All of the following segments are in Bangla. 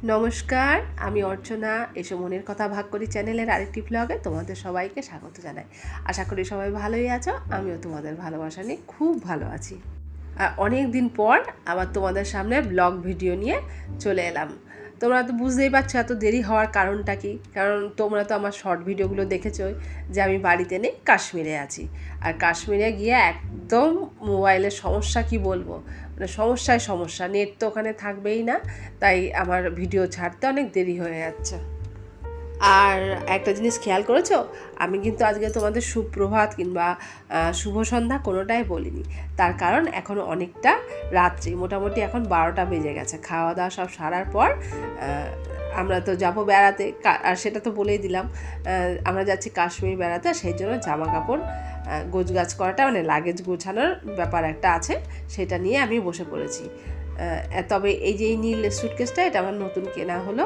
নমস্কার, আমি অর্চনা। এসো মনের কথা ভাগ করি চ্যানেলের আরেকটি ব্লগে তোমাদের সবাইকে স্বাগত জানাই। আশা করি সবাই ভালোই আছো। আমিও তোমাদের ভালোবাসা নিয়ে খুব ভালো আছি। অনেক দিন পর আবার তোমাদের সামনে ব্লগ ভিডিও নিয়ে চলে এলাম। তোমরা তো বুঝতেই পারছো এত দেরি হওয়ার কারণটা কি। কারণ তোমরা তো আমার শর্ট ভিডিওগুলো দেখেছোই যে আমি বাড়িতে নেই, কাশ্মীরে আছি। আর কাশ্মীরে গিয়ে একদম মোবাইলের সমস্যা কি বলবো, মানে সমস্যা, নেট তো ওখানে থাকবেই না। তাই আমার ভিডিও ছাড়তে অনেক দেরি হয়ে যাচ্ছে। আর একটা জিনিস খেয়াল করেছো, আমি কিন্তু আজকে তোমাদের সুপ্রভাত কিংবা শুভ সন্ধ্যা কোনোটাই বলিনি। তার কারণ এখনও অনেকটা রাত্রি, মোটামুটি এখন 12টা বেজে গেছে। খাওয়া দাওয়া সব সারার পর আমরা তো যাব বেড়াতে, আর সেটা তো বলেই দিলাম। আমরা যাচ্ছি কাশ্মীর বেড়াতে, সেই জন্য জামা কাপড় গোছগাছ করাটা, মানে লাগেজ গোছানোর ব্যাপার একটা আছে, সেটা নিয়ে আমি বসে পড়েছি। তবে এই যে এই নীল স্যুটকেসটা, এটা আমার নতুন কেনা হলো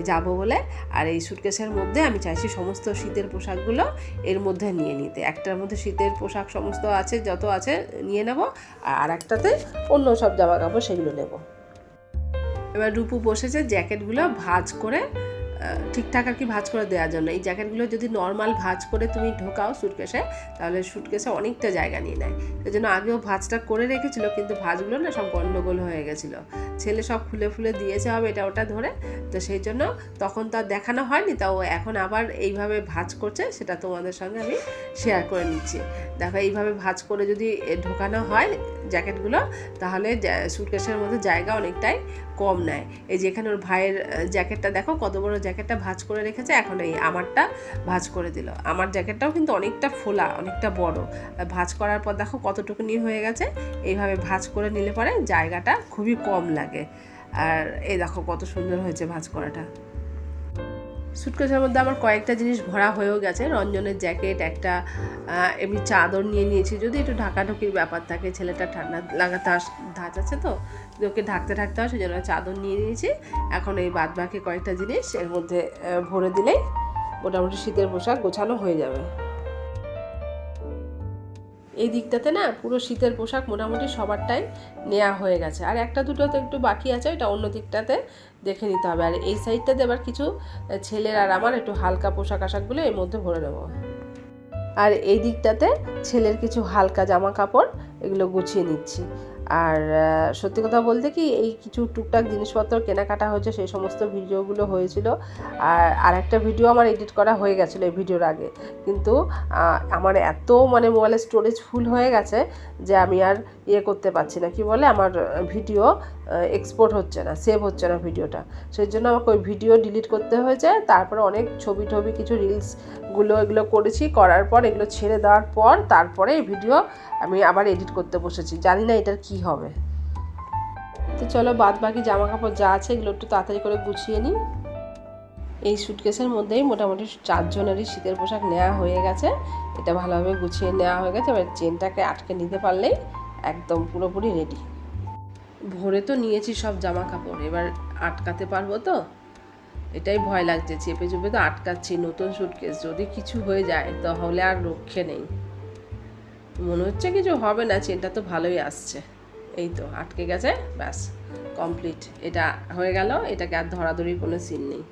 যাবো বলে। আর এই স্যুটকেসের মধ্যে আমি চাইছি সমস্ত শীতের পোশাকগুলো এর মধ্যে নিয়ে নিতে। একটার মধ্যে শীতের পোশাক সমস্ত আছে, যত আছে নিয়ে নেব, আর একটাতে অন্য সব জামা কাপড় সেগুলো নেব। এবার রূপু বসেছে জ্যাকেটগুলো ভাঁজ করে, ঠিকঠাক আর কি ভাঁজ করে দেওয়ার জন্য। এই জ্যাকেটগুলো যদি নর্মাল ভাঁজ করে তুমি ঢোকাও সুটকেসে, তাহলে সুটকেসে অনেকটা জায়গা নিয়ে নেয়। সেই জন্য আগেও ভাঁজটা করে রেখেছিল, কিন্তু ভাঁজগুলো না সব গন্ডগোল হয়ে গেছিলো। ছেলে সব খুলে দিয়েছে হবে এটা ওটা ধরে, তো সেই জন্য তখন তো আর দেখানো হয়নি। তাও এখন আবার এইভাবে ভাঁজ করছে, সেটা তোমাদের সঙ্গে আমি শেয়ার করে নিচ্ছি। দেখো, এইভাবে ভাঁজ করে যদি ঢোকানো হয় জ্যাকেটগুলো, তাহলে সুটকেসের মধ্যে জায়গা অনেকটাই কম নেয়। এই যে এখানে ওর ভাইয়ের জ্যাকেটটা দেখো, কত বড় জ্যাকেটটা ভাঁজ করে রেখেছে। এখন এই আমারটা ভাঁজ করে দিল। আমার জ্যাকেটটাও কিন্তু অনেকটা ফোলা, অনেকটা বড়। ভাঁজ করার পর দেখো কতটুকু নিয়ে হয়ে গেছে। এইভাবে ভাঁজ করে নিলে পরে জায়গাটা খুবই কম লাগে। আর এই দেখো কত সুন্দর হয়েছে ভাঁজ করাটা। সুটকেসের মধ্যে আমার কয়েকটা জিনিস ভরা হয়েও গেছে। রঞ্জনের জ্যাকেট, একটা এমনি চাদর নিয়ে নিয়েছি, যদি একটু ঢাকাঢুকির ব্যাপার থাকে। ছেলেটা ঠান্ডা লাগাতে ধাঁচ আছে, তো ওকে ঢাকতে হয়, সেই জন্য চাদর নিয়ে নিয়েছি। এখন এই বাদ বাকি কয়েকটা জিনিস এর মধ্যে ভরে দিলেই মোটামুটি শীতের পোশাক গোছানো হয়ে যাবে। এই দিকটাতে না পুরো শীতের পোশাক মোটামুটি সবারটাই নেওয়া হয়ে গেছে। আর একটা দুটো তো একটু বাকি আছে, ওইটা অন্য দিকটাতে দেখে নিতে হবে। আর এই সাইডটাতে আবার কিছু ছেলের আর আমার একটু হালকা পোশাক আশাকগুলো এর মধ্যে ভরে নেব। আর এই দিকটাতে ছেলের কিছু হালকা জামা কাপড়, এগুলো গুছিয়ে নিচ্ছি। আর সত্যি কথা বলতে কি, এই কিছু টুকটাক জিনিসপত্র কেনাকাটা হয়েছে, সেই সমস্ত ভিডিওগুলো হয়েছিল। আর একটা ভিডিও আমার এডিট করা হয়ে গেছিলো এই ভিডিওর আগে, কিন্তু আমার এত মানে মোবাইলের স্টোরেজ ফুল হয়ে গেছে যে আমি আর করতে পারছি না, কি বলে, আমার ভিডিও এক্সপোর্ট হচ্ছে না, সেভ হচ্ছে না ভিডিওটা। সেই জন্য আমাকে ওই ভিডিও ডিলিট করতে হয়েছে। তারপরে অনেক ছবি কিছু রিলসগুলো এগুলো করেছি, করার পর এগুলো ছেড়ে দেওয়ার পর তারপরে এই ভিডিও আমি আবার এডিট করতে বসেছি। জানি না এটার কি হবে। তো চলো, বাদ বাকি জামা কাপড় যা আছে এগুলো একটু তাড়াতাড়ি করে গুছিয়ে নিই। এই সুটকেসের মধ্যেই মোটামুটি 4 জনেরই শীতের পোশাক নেওয়া হয়ে গেছে। এটা ভালোভাবে গুছিয়ে নেওয়া হয়ে গেছে। এবার চেনটাকে আটকে নিতে পারলেই একদম পুরোপুরি রেডি। ভরে তো নিয়েছি সব জামা কাপড়, এবার আটকাতে পারবো তো, এটাই ভয় লাগছে। চেপে চেপে তো আটকাচ্ছি। নতুন সুটকেস, যদি কিছু হয়ে যায় তাহলে আর রক্ষে নেই। মনে হচ্ছে কিছু হবে না, চেনটা তো ভালোই আসছে। এই তো আটকে গেছে, ব্যাস কমপ্লিট। এটা হয়ে গেল, এটাকে আর ধরাধরির কোনো সিন নেই।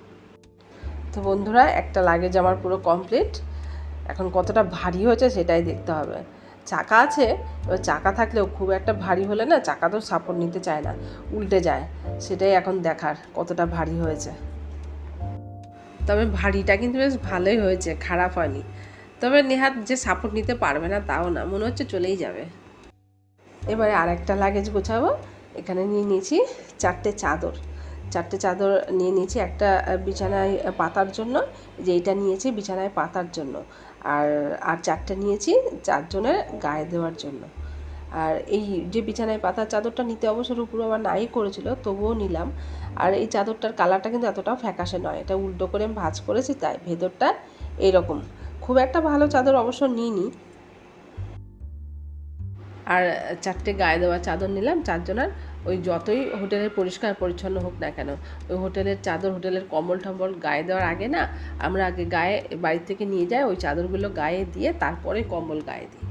তো বন্ধুরা, একটা লাগেজ আমার পুরো কমপ্লিট। এখন কতটা ভারী হয়েছে সেটাই দেখতে হবে। চাকা আছে, এবার চাকা থাকলেও খুব একটা ভারী হলে না, চাকা তো সাপোর্ট নিতে চায় না, উল্টে যায়। সেটাই এখন দেখার কতটা ভারী হয়েছে। তবে ভারীটা কিন্তু বেশ ভালোই হয়েছে, খারাপ হয়নি। তবে নেহাত যে সাপোর্ট নিতে পারবে না তাও না, মনে হচ্ছে চলেই যাবে। এবারে আর একটা লাগেজ গোছাবো। এখানে নিয়ে নিয়েছি 4টে চাদর নিয়ে নিয়েছি। একটা বিছানায় পাতার জন্য, যে এইটা নিয়েছি বিছানায় পাতার জন্য। আর 4টে নিয়েছি 4 জনের গায়ে দেওয়ার জন্য। আর এই যে বিছানায় পাতার চাদরটা নিতে অবশ্য রূপুর আবার নাই করেছিল, তবুও নিলাম। আর এই চাদরটার কালারটা কিন্তু এতটাও ফ্যাকাশে নয়, এটা উল্টো করে আমি ভাঁজ করেছি, তাই ভেতরটা এইরকম। খুব একটা ভালো চাদর অবশ্য নিইনি। আর 4টে গায়ে দেওয়া চাদর নিলাম 4 জনের। ওই যতই হোটেলের পরিষ্কার পরিচ্ছন্ন হোক না কেন, ওই হোটেলের চাদর, হোটেলের কম্বল টম্বল গায়ে দেওয়ার আগে না, আমরা আগে গায়ে বাড়ি থেকে নিয়ে যাই, ওই চাদরগুলো গায়ে দিয়ে তারপরে কম্বল গায়ে দিই।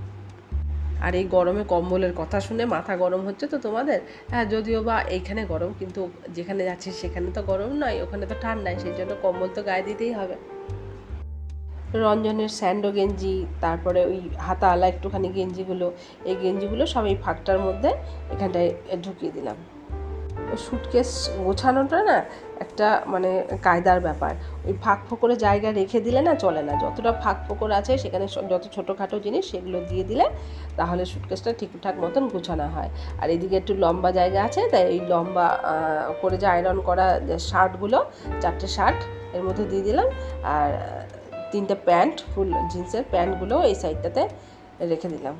আর এই গরমে কম্বলের কথা শুনে মাথা গরম হচ্ছে তো তোমাদের? হ্যাঁ, যদিও বা এইখানে গরম, কিন্তু যেখানে যাচ্ছি সেখানে তো গরম নয়, ওখানে তো ঠান্ডায়, সেই জন্য কম্বল তো গায়ে দিতেই হবে। রঞ্জনের স্যান্ডো গেঞ্জি, তারপরে ওই হাতাওয়ালা একটুখানি গেঞ্জিগুলো, এই গেঞ্জিগুলো সব এই ফাঁকটার মধ্যে এখানটায় ঢুকিয়ে দিলাম। সুটকেস গোছানোটা না একটা মানে কায়দার ব্যাপার। ওই ফাঁক ফোকরে জায়গা রেখে দিলে না চলে না, যতটা ফাঁক ফোকর আছে সেখানে যত ছোটোখাটো জিনিস সেগুলো দিয়ে দিলে তাহলে সুটকেসটা ঠিকঠাক মতন গোছানো হয়। আর এদিকে একটু লম্বা জায়গা আছে, তাই এই লম্বা করে যে আয়রন করা শার্টগুলো, 4টে শার্ট এর মধ্যে দিয়ে দিলাম। আর 3টে প্যান্ট, ফুল জিন্সের প্যান্টগুলো এই সাইডটাতে রেখে দিলাম।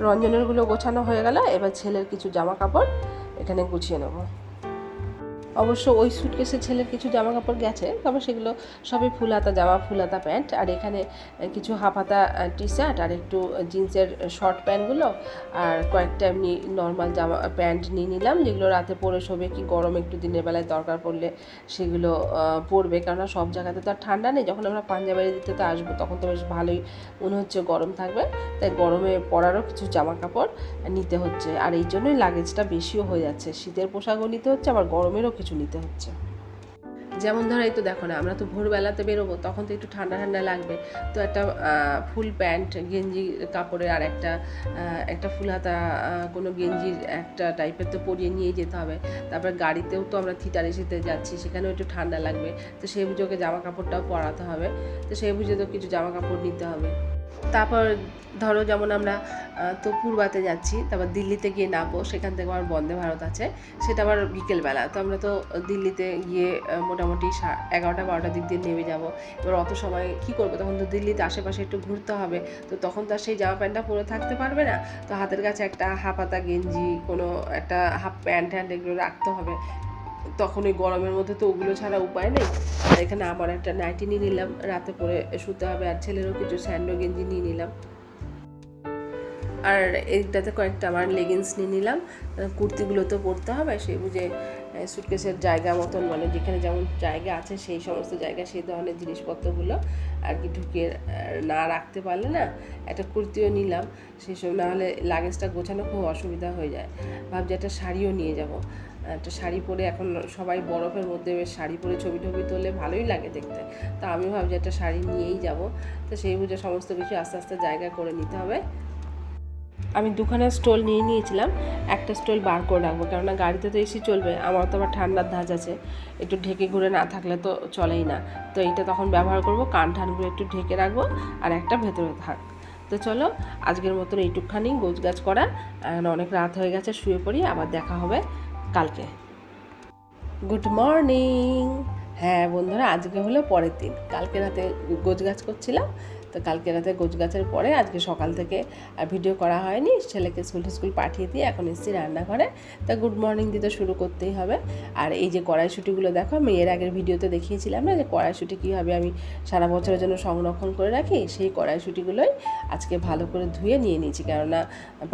রঞ্জনেরগুলো গোছানো হয়ে গেল, এবার ছেলের কিছু জামা কাপড় এখানে গুছিয়ে নেব। অবশ্য ওই সুটকেসে ছেলের কিছু জামা কাপড় গেছে, তবে সেগুলো সবই ফুল হাতা জামা, ফুল হাতা প্যান্ট। আর এখানে কিছু হাফ হাতা টি শার্ট আর একটু জিন্সের শর্ট প্যান্টগুলো আর কয়েকটা এমনি নর্মাল জামা প্যান্ট নিয়ে নিলাম, যেগুলো রাতে পরে শোবে, কি গরম একটু দিনের বেলায় দরকার পড়লে সেগুলো পরবে। কেননা সব জায়গাতে তো আর ঠান্ডা নেই, যখন আমরা পাঞ্জাবাড়ি দিতে তো আসবো তখন তো বেশ ভালোই মনে হচ্ছে গরম থাকবে, তাই গরমে পরারও কিছু জামা কাপড় নিতে হচ্ছে। আর এই জন্যই লাগেজটা বেশিও হয়ে যাচ্ছে, শীতের পোশাকও নিতে হচ্ছে, আবার গরমেরও কিছু নিতে হচ্ছে। যেমন ধরো এই তো দেখো না, আমরা তো ভোরবেলাতে বেরোবো, তখন তো একটু ঠান্ডা ঠান্ডা লাগবে, তো একটা ফুল প্যান্ট গেঞ্জি কাপড়ের আর একটা ফুল হাতা কোনো গেঞ্জির একটা টাইপের তো পরিয়ে নিয়ে যেতে হবে। তারপর গাড়িতেও তো আমরা থিটারেসিতে যাচ্ছি, সেখানেও একটু ঠান্ডা লাগবে, তো সেই বুঝে ওকে জামা কাপড়টাও পরাতে হবে, তো সেই বুঝে তো কিছু জামা কাপড় নিতে হবে। তারপর ধরো যেমন আমরা তো পূর্বাতে যাচ্ছি, তারপর দিল্লিতে গিয়ে নামবো, সেখান থেকে আমার বন্দে ভারত আছে, সেটা আবার বিকেলবেলা, তো আমরা তো দিল্লিতে গিয়ে মোটামুটি 11টা-12টার দিক দিয়ে নেমে যাব। এবার অত সময় কী করবো, তখন তো দিল্লিতে আশেপাশে একটু ঘুরতে হবে, তো তখন তো আর সেই জামা প্যান্টটা পরে থাকতে পারবে না, তো হাতের কাছে একটা হাফ হাতা গেঞ্জি, কোনো একটা হাফ প্যান্ট এগুলো রাখতে হবে, তখন ওই গরমের মধ্যে তো ওগুলো ছাড়া উপায় নেই। আর এখানে আমার একটা নাইটি নিয়ে নিলাম, রাতে পরে শুতে হবে, আর ছেলেরও কিছু স্যান্ডো গেঞ্জি নিয়ে নিলাম, আর এইটাতে কয়েকটা আমার লেগিংস নিয়ে নিলাম। কুর্তিগুলো তো পরতে হবে, সেই বুঝে সুটকেসের জায়গা মতন, মানে যেখানে যেমন জায়গা আছে সেই সমস্ত জায়গায় সেই ধরনের জিনিসপত্রগুলো আর কি ঢুকিয়ে না রাখতে পারলে না, একটা কুর্তিও নিলাম, সেসব না হলে লাগেজটা গোছানো খুব অসুবিধা হয়ে যায়। ভাবছি একটা শাড়িও নিয়ে যাব, একটা শাড়ি পরে এখন সবাই বরফের মধ্যে বেশ শাড়ি পরে ছবি টবি তুললে ভালোই লাগে দেখতে, তো আমি ভাবছি একটা শাড়ি নিয়েই যাব, তো সেই বুঝে সমস্ত কিছু আস্তে আস্তে জায়গা করে নিতে হবে। আমি দুখানা স্টোল নিয়ে নিয়েছিলাম, একটা স্টোল বার করে রাখবো, কেননা গাড়িতে তো এসি চলবে, আমার তো আবার ঠান্ডার ধাঁচ আছে, একটু ঢেকে ঘুরে না থাকলে তো চলেই না, তো এইটা তখন ব্যবহার করব, কান ঠানগুলো একটু ঢেকে রাখবো, আর একটা ভেতরে থাক। তো চলো আজকের মতন এইটুকখানি গোছগাছ করা, অনেক রাত হয়ে গেছে, শুয়ে পড়ি, আবার দেখা হবে কালকে। Good morning. হ্যাঁ বন্ধুরা, আজকে হলো পরের দিন, কালকে রাতে গোছগাছ করছিলাম, তো কালকে রাতে গোছগাছের পরে আজকে সকাল থেকে ভিডিও করা হয়নি, ছেলেকে স্কুল পাঠিয়ে দিয়ে এখন এসেছি রান্নাঘরে, তা গুড মর্নিং দিতে শুরু করতেই হবে। আর এই যে কড়াইশুঁটিগুলো দেখো, আমি এর আগের ভিডিওতে দেখিয়েছিলাম না যে কড়াইশুঁটি কীভাবে আমি সারা বছরের জন্য সংরক্ষণ করে রাখি, সেই কড়াইশুঁটিগুলোই আজকে ভালো করে ধুয়ে নিয়ে নিয়েছি, কেননা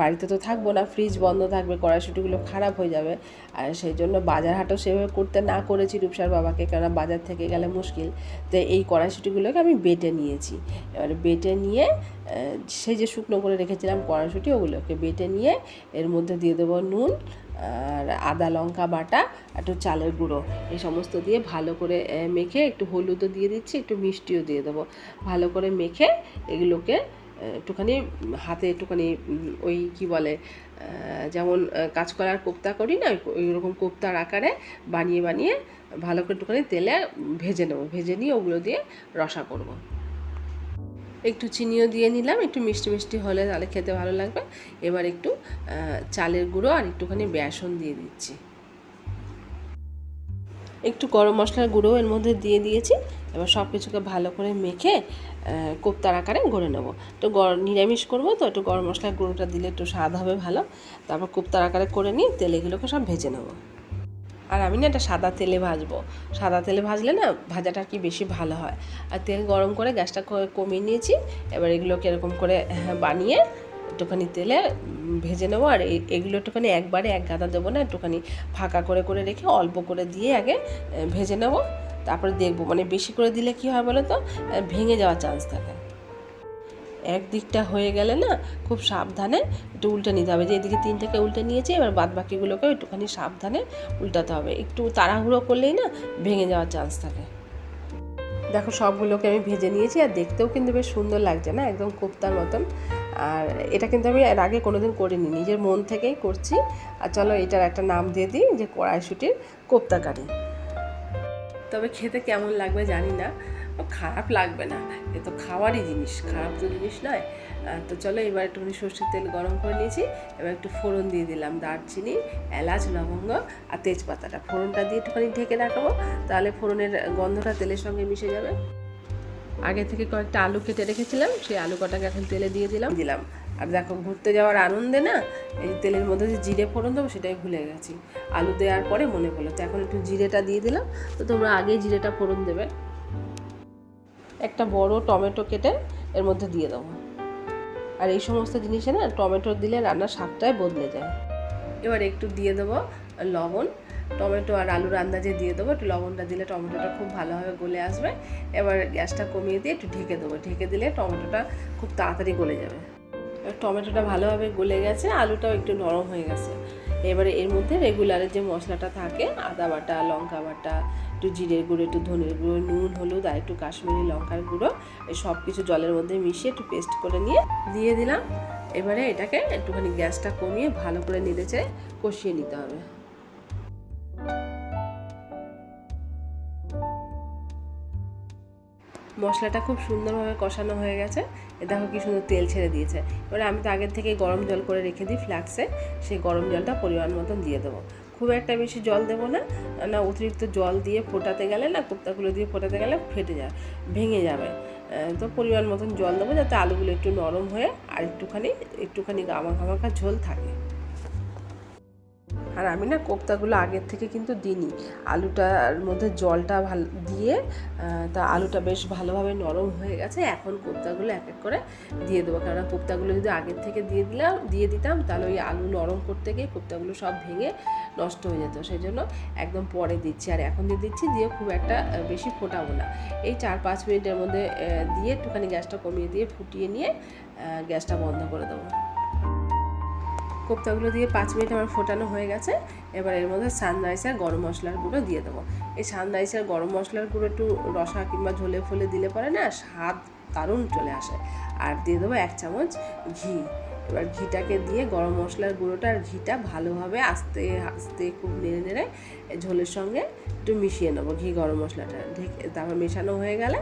বাড়িতে তো থাকবো না, ফ্রিজ বন্ধ থাকবে, কড়াইশুঁটিগুলো খারাপ হয়ে যাবে, আর সেই জন্য বাজার হাটও সেভাবে করতে না করেছি রূপসার বাবাকে, কেননা বাজার থেকে গেলে মুশকিল, তো এই কড়াইশুঁটিগুলোকে আমি বেটে নিয়েছি। এবার বেটে নিয়ে সেই যে শুকনো করে রেখেছিলাম কড়াইশুঁটি, ওগুলোকে বেটে নিয়ে এর মধ্যে দিয়ে দেবো নুন আর আদা লঙ্কা বাটা, একটু চালের গুঁড়ো, এই সমস্ত দিয়ে ভালো করে মেখে, একটু হলুদও দিয়ে দিচ্ছি, একটু মিষ্টিও দিয়ে দেবো, ভালো করে মেখে এগুলোকে একটুখানি হাতে একটুখানি ওই কি বলে যেমন কাঁচকলার কোপ্তা করি না, ওই রকম কোপ্তার আকারে বানিয়ে ভালো করে একটুখানি তেলে ভেজে নেবো, ভেজে নিয়ে ওগুলো দিয়ে রসা করব। একটু চিনিও দিয়ে নিলাম, একটু মিষ্টি মিষ্টি হলে তাহলে খেতে ভালো লাগবে। এবার একটু চালের গুঁড়ো আর একটুখানি বেসন দিয়ে দিচ্ছি, একটু গরম মশলার গুঁড়ো এর মধ্যে দিয়ে দিয়েছি। এবার সব কিছুকে ভালো করে মেখে কোপ্তার আকারে গড়ে নেবো, তো নিরামিষ করবো তো একটু গরম মশলার গুঁড়োটা দিলে একটু স্বাদ হবে ভালো। তারপর কোপ্তার আকারে করে নিয়ে তেলেগুলোকে সব ভেজে নেবো। আর আমি না এটা সাদা তেলে ভাজবো, সাদা তেলে ভাজলে না ভাজাটা কি বেশি ভালো হয়। আর তেল গরম করে গ্যাসটা কমিয়ে নিয়েছি, এবার এগুলোকে এরকম করে বানিয়ে একটুখানি তেলে ভেজে নেবো। আর এগুলো একটুখানি একবারে এক গাদা দেবো না, একটুখানি ফাঁকা করে করে রেখে অল্প করে দিয়ে আগে ভেজে নেবো, তারপরে দেখবো, মানে বেশি করে দিলে কী হয় বলো তো, ভেঙে যাওয়ার চান্স থাকে। একদিকটা হয়ে গেলে না খুব সাবধানে একটু উল্টে নিতে হবে, যে এদিকে 3টাকে উল্টে নিয়েছি, এবার বাদ বাকিগুলোকে একটুখানি সাবধানে উল্টাতে হবে। একটু তাড়াহুড়ো করলেই না ভেঙে যাওয়ার চান্স থাকে। দেখো সবগুলোকে আমি ভেজে নিয়েছি, আর দেখতেও কিন্তু বেশ সুন্দর লাগছে না, একদম কোপ্তার মতন। আর এটা কিন্তু আমি এর আগে কোনোদিন করিনি, নিজের মন থেকেই করছি। আর চলো এটার একটা নাম দিয়ে দিই, যে কড়াইশুঁটির কোপ্তা কারি। তবে খেতে কেমন লাগবে জানি না, খারাপ লাগবে না, এ তো খাওয়ারই জিনিস, খারাপ তো জিনিস নয়। তো চলো এবার একটুখানি সর্ষের তেল গরম করে নিয়েছি, এবার একটু ফোড়ন দিয়ে দিলাম, দারচিনি, এলাচ, লবঙ্গ আর তেজপাতাটা। ফোড়নটা দিয়ে একটুখানি ঢেকে রাখবো, তাহলে ফোড়নের গন্ধটা তেলের সঙ্গে মিশে যাবে। আগে থেকে কয়েকটা আলু কেটে রেখেছিলাম, সেই আলু কটাকে এখন তেলে দিয়ে দিলাম। আর দেখো ঘুরতে যাওয়ার আনন্দে না এই তেলের মধ্যে যে জিরে ফোড়ন দেবো সেটাই ভুলে গেছি, আলু দেওয়ার পরে মনে পড়লো, তো এখন একটু জিরেটা দিয়ে দিলাম। তো তোমরা আগেই জিরেটা ফোড়ন দেবে। একটা বড় টমেটো কেটে এর মধ্যে দিয়ে দেবো। আর এই সমস্ত জিনিসে না টমেটো দিলে রান্নার স্বাদটাই বদলে যায়। এবার একটু দিয়ে দেবো লবণ, টমেটো আর আলুর আন্দাজে দিয়ে দেবো, একটু লবণটা দিলে টমেটোটা খুব ভালোভাবে গলে আসবে। এবার গ্যাসটা কমিয়ে দিয়ে একটু ঢেকে দেবো, ঢেকে দিলে টমেটোটা খুব তাড়াতাড়ি গলে যাবে। টমেটোটা ভালোভাবে গলে গেছে, আলুটাও একটু নরম হয়ে গেছে। এবারে এর মধ্যে রেগুলারের যে মশলাটা থাকে, আদা বাটা, লঙ্কা বাটা, একটু জিরের গুঁড়ো, একটু ধনের গুঁড়ো, নুন, হলুদ আর একটু কাশ্মীরি লঙ্কার গুঁড়ো, এই সব কিছু জলের মধ্যে মিশিয়ে একটু পেস্ট করে নিয়ে দিয়ে দিলাম। এবারে এটাকে একটুখানি গ্যাসটা কমিয়ে ভালো করে নেড়েচেড়ে কষিয়ে নিতে হবে। মশলাটা খুব সুন্দরভাবে কষানো হয়ে গেছে, দেখো কি সুন্দর তেল ছেড়ে দিয়েছে। এবারে আমি তো আগের থেকে গরম জল করে রেখে দিই ফ্লাক্সে, সেই গরম জলটা পরিমাণ মতন দিয়ে দেবো। খুব একটা বেশি জল দেবো না, না অতিরিক্ত জল দিয়ে ফোটাতে গেলে না, কোপ্তাগুলো দিয়ে ফোটাতে গেলে ফেটে যায়, ভেঙে যাবে। তো পরিমাণ মতন জল দেবো, যাতে আলুগুলো একটু নরম হয়ে আর একটুখানি গামাখা ঝোল থাকে। আর আমি না কোপ্তাগুলো আগের থেকে কিন্তু দিইনি, আলুটার মধ্যে জলটা দিয়ে তা আলুটা বেশ ভালোভাবে নরম হয়ে গেছে। এখন কোপ্তাগুলো এক এক করে দিয়ে দেবো, কেননা কোপ্তাগুলো যদি আগের থেকে দিয়ে দিতাম তাহলে ওই আলু নরম করতে গিয়ে কোপ্তাগুলো সব ভেঙে নষ্ট হয়ে যেত, সেই জন্য একদম পরে দিচ্ছি। আর এখন দিয়ে দিচ্ছি, দিয়ে খুব একটা বেশি ফোটাবো না, এই 4-5 মিনিটের মধ্যে দিয়ে একটুখানি গ্যাসটা কমিয়ে দিয়ে ফুটিয়ে নিয়ে গ্যাসটা বন্ধ করে দেবো। কোপ্তাগুলো দিয়ে 5 মিনিট আমার ফোটানো হয়ে গেছে। এবার এর মধ্যে সানরাইসের গরম মশলার গুঁড়ো দিয়ে দেবো। এই সানরাইসের গরম মশলার গুঁড়ো একটু রসা কিংবা ঝোলে ফোলে দিলে পরে না স্বাদ দারুণ চলে আসে। আর দিয়ে দেবো 1 চামচ ঘি। এবার ঘিটাকে দিয়ে গরম মশলার গুঁড়োটা আর ঘিটা ভালোভাবে আস্তে আস্তে খুব নেড়ে নেড়ে ঝোলের সঙ্গে একটু মিশিয়ে নেবো। ঘি গরম মশলাটা তারপর মেশানো হয়ে গেলে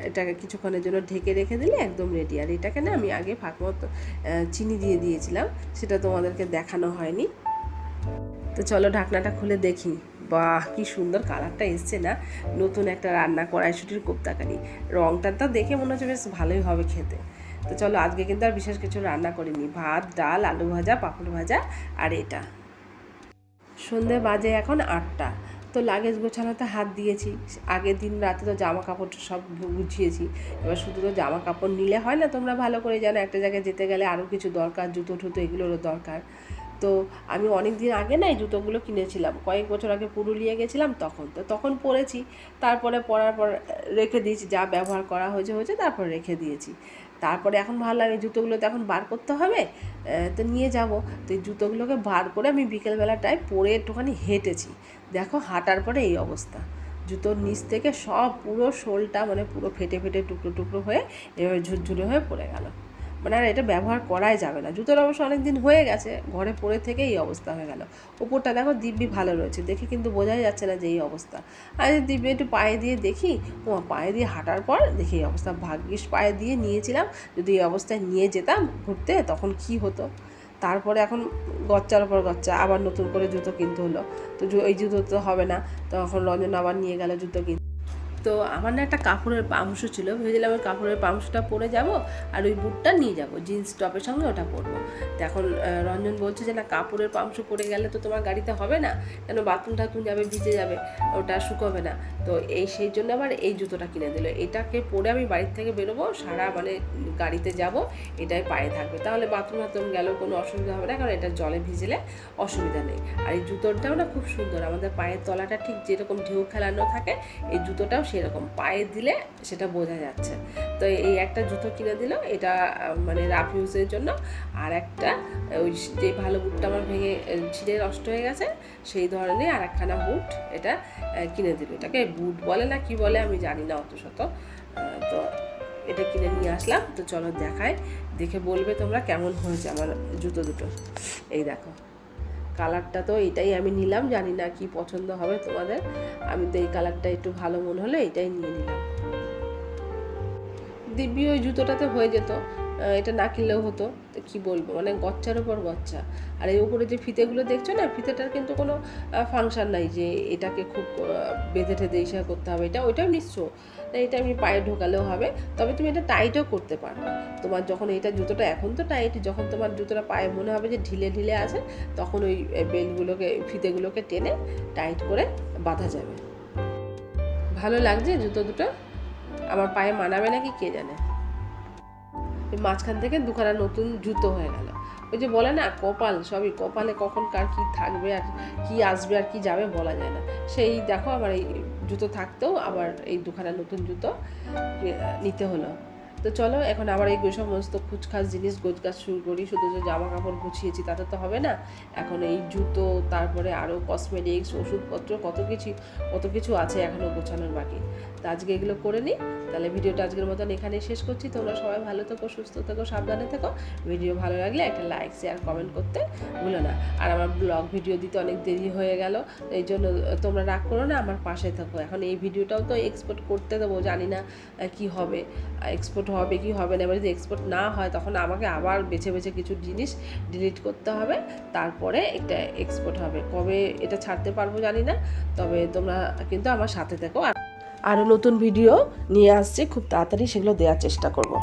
এটাকে কিছুক্ষণের জন্য ঢেকে রেখে দিলে একদম রেডি। আর এটাকে না আমি আগে ফাঁকমতো চিনি দিয়ে দিয়েছিলাম, সেটা তোমাদেরকে দেখানো হয়নি। তো চলো ঢাকনাটা খুলে দেখি, বাহ কি সুন্দর কালারটা এসছে না, নতুন একটা রান্না কড়াইশুঁটির কোপ্তা কারি। রঙটা তো দেখে মনে হচ্ছে বেশ ভালোই হবে খেতে। তো চলো আজকে কিন্তু আর বিশেষ কিছু রান্না করিনি, ভাত, ডাল, আলু ভাজা, পাঁপড় ভাজা আর এটা। সন্ধে বাজে এখন 8টা। তো লাগেজ গোছানোতে হাত দিয়েছি, আগের দিন রাতে তো জামা কাপড় সব গুছিয়েছি। এবার শুধু তো জামা কাপড় নিলে হয় না, তোমরা ভালো করে জানো একটা জায়গায় যেতে গেলে আরও কিছু দরকার, জুতো ঠুতো এগুলোরও দরকার। তো আমি অনেক দিন আগে না এই জুতোগুলো কিনেছিলাম, কয়েক বছর আগে পুরুলিয়া গেছিলাম, তখন পরেছি। তারপরে পরার পর রেখে দিয়েছি, যা ব্যবহার করা হয়েছে তারপর রেখে দিয়েছি। তারপরে এখন ভাবলাম এই জুতোগুলো তো এখন বার করতে হবে, তো নিয়ে যাব। তো এই জুতোগুলোকে বার করে আমি বিকেলবেলাটায় পরে একটুখানি হেঁটেছি। দেখো হাঁটার পরে এই অবস্থা, জুতোর নিচ থেকে সব পুরো শোলটা মানে পুরো ফেটে ফেটে টুকরো টুকরো হয়ে এভাবে ঝুরঝুরে হয়ে পড়ে গেল। মানে আর এটা ব্যবহার করাই যাবে না। জুতোর অবশ্য অনেক দিন হয়ে গেছে, ঘরে পরে থেকে এই অবস্থা হয়ে গেল। উপরটা দেখো দিব্যি ভালো রয়েছে, দেখে কিন্তু বোঝাই যাচ্ছে না যে এই অবস্থা। আর দিব্যি একটু পায়ে দিয়ে দেখি, পায়ে দিয়ে হাঁটার পর দেখি এই অবস্থা। ভাগ্যিস পায়ে দিয়ে নিয়েছিলাম, যদি এই অবস্থায় নিয়ে যেতাম ঘুরতে তখন কি হতো। তারপরে এখন গচ্চার ওপর গচ্চা, আবার নতুন করে জুতো কিনতে হলো। তো এই জুতো তো হবে না, তখন রঞ্জন আবার নিয়ে গেল জুতো কিনতে। তো আমার না একটা কাপড়ের পামশু ছিল, ভেবেছিলাম ওই কাপড়ের পামশুটা পরে যাব আর ওই বুটটা নিয়ে যাব, জিন্স টপের সঙ্গে ওটা পরবো। তো এখন রঞ্জন বলছে যে না, কাপড়ের পামশু পরে গেলে তো তোমার গাড়িতে হবে না, কেন বাথরুম টাথরুম যাবে, ভিজে যাবে, ওটা শুকোবে না। তো সেই জন্য আবার এই জুতোটা কিনে দিল। এটাকে পরে আমি বাড়ির থেকে বেরোবো, সারা মানে গাড়িতে যাব, এটাই পায়ে থাকবে, তাহলে বাথরুম টাথরুম গেলেও কোনো অসুবিধা হবে না, কারণ এটা জলে ভিজলে অসুবিধা নেই। আর এই জুতোটাও না খুব সুন্দর, আমাদের পায়ের তলাটা ঠিক যেরকম ঢেউ খেলানো থাকে, এই জুতোটাও সেরকম, পায়ে দিলে সেটা বোঝা যাচ্ছে। তো এই একটা জুতো কিনে দিল, এটা মানে রাফ ইউজের জন্য। আর একটা ওই যে ভালো বুটটা আমার ভেঙে ছিঁড়ে নষ্ট হয়ে গেছে সেই ধরনের আর একখানা বুট এটা কিনে দিল। এটাকে বুট বলে না কি বলে আমি জানি না অত শত। তো এটা কিনে নিয়ে আসলাম। তো চলো দেখাই, দেখে বলবে তোমরা কেমন হয়েছে আমার জুতো দুটো। এই দেখো কালারটা তো এটাই আমি নিলাম, জানি না কি পছন্দ হবে তোমাদের। আমি তো এই কালারটা একটু ভালো মনে হলো এটাই নিয়ে নিলাম। দিব্যি ওই জুতোটাতে হয়ে যেত, এটা না কিনলেও হতো। তো কী বলবো, মানে গচ্চার ওপর গচ্চা। আর এই উপরে যে ফিতেগুলো দেখছো না, ফিতেটার কিন্তু কোনো ফাংশন নাই যে এটাকে খুব বেঁধে ঠেধে ইসা করতে হবে, এটা ওইটাও নিশ্চয়। তাই এটা আমি পায়ে ঢোকালেও হবে, তবে তুমি এটা টাইটও করতে পারবে। তোমার যখন এটা জুতোটা এখন তো টাইট, যখন তোমার জুতোটা পায়ে মনে হবে যে ঢিলে ঢিলে আছে, তখন ওই বেল্টগুলোকে ফিতেগুলোকে টেনে টাইট করে বাঁধা যাবে। ভালো লাগছে জুতো দুটো, আমার পায়ে মানাবে নাকি কে জানে। মাঝখান থেকে দুখানা নতুন জুতো হয়ে গেল। ওই যে বলে না কপাল, সবই কপালে কখন কার কী থাকবে আর কী আসবে আর কি যাবে বলা যায় না। সেই দেখো আমার এই জুতো থাকতেও আবার এই দুখানা নতুন জুতো নিতে হলো। তো চলো এখন আবার এই সমস্ত খুচখাচ জিনিস গোছগাছ শুরু করি। শুধু যে জামা কাপড় গুছিয়েছি তাতে তো হবে না, এখন এই জুতো, তারপরে আরও কসমেটিক্স, ওষুধপত্র, কত কিছু আছে এখনও গোছানোর বাকি। তো আজকে এগুলো করে নিই। তাহলে ভিডিওটা আজকের মতন এখানেই শেষ করছি। তোমরা সবাই ভালো থেকো, সুস্থ থেকো, সাবধানে থেকো। ভিডিও ভালো লাগলে একটা লাইক, শেয়ার, কমেন্ট করতে ভুলো না। আর আমার ব্লগ ভিডিও দিতে অনেক দেরি হয়ে গেল, এই জন্য তোমরা রাগ করো না, আমার পাশে থাকো। এখন এই ভিডিওটাও তো এক্সপোর্ট করতে দেবো, জানি না কি হবে, এক্সপোর্ট হবে কি হবে না। এবার যদি এক্সপোর্ট না হয় তখন আমাকে আবার বেছে বেছে কিছু জিনিস ডিলিট করতে হবে, তারপরে এটা এক্সপোর্ট হবে। কবে এটা ছাড়তে পারবো জানি না, তবে তোমরা কিন্তু আমার সাথে থেকো। আরও নতুন ভিডিও নিয়ে আসছি খুব তাড়াতাড়ি, সেগুলো দেওয়ার চেষ্টা করব।